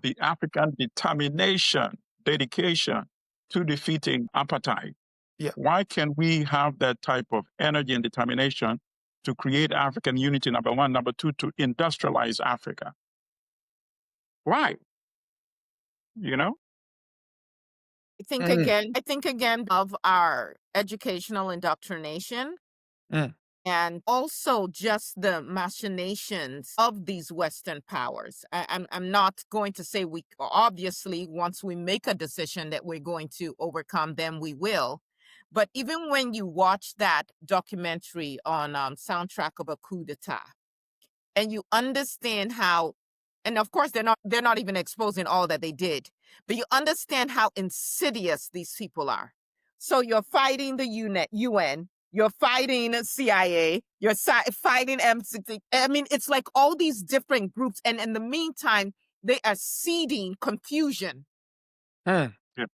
the African determination, dedication to defeating apartheid. Yeah. Why can we have that type of energy and determination to create African unity, number one? Number two, to industrialize Africa? Why? You know? I think again of our educational indoctrination Mm. and also just the machinations of these Western powers. I'm not going to say we obviously once we make a decision that we're going to overcome them, we will. But even when you watch that documentary on Soundtrack of a Coup d'etat, and you understand how, and of course they're not even exposing all that they did, but you understand how insidious these people are. So you're fighting the UN, you're fighting CIA, you're fighting M60. I mean, it's like all these different groups, and in the meantime, they are seeding confusion. Mm. Yeah.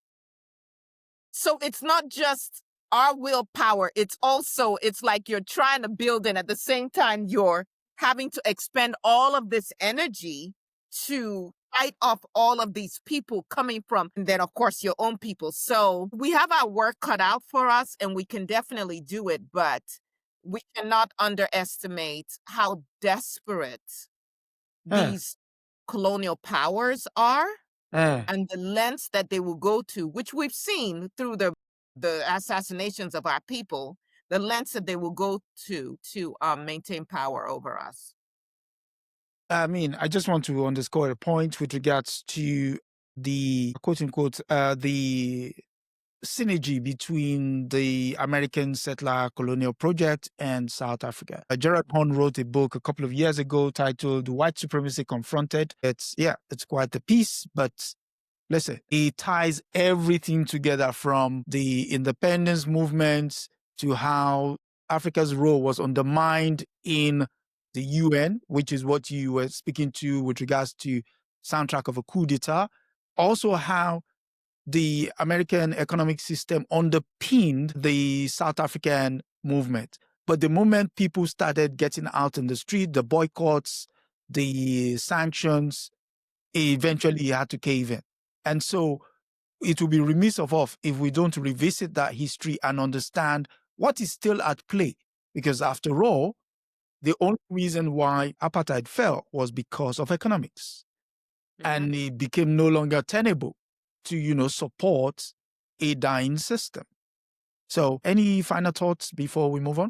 So it's not just our willpower, it's like you're trying to build, and at the same time, you're having to expend all of this energy to fight off all of these people coming from, and then of course your own people. So we have our work cut out for us, and we can definitely do it, but we cannot underestimate how desperate these colonial powers are and the lengths that they will go to, which we've seen through the assassinations of our people, the lengths that they will go to maintain power over us. I mean, I just want to underscore a point with regards to the quote unquote, the synergy between the American settler colonial project and South Africa. Gerard Horn wrote a book a couple of years ago titled White Supremacy Confronted. It's quite a piece, but listen, it ties everything together from the independence movement to how Africa's role was undermined in the UN, which is what you were speaking to with regards to Soundtrack of a Coup d'etat. Also how the American economic system underpinned the South African movement. But the moment people started getting out in the street, the boycotts, the sanctions, eventually had to cave in. And so it will be remiss of us if we don't revisit that history and understand what is still at play. Because after all, the only reason why apartheid fell was because of economics. And it became no longer tenable to, support a dying system. So any final thoughts before we move on?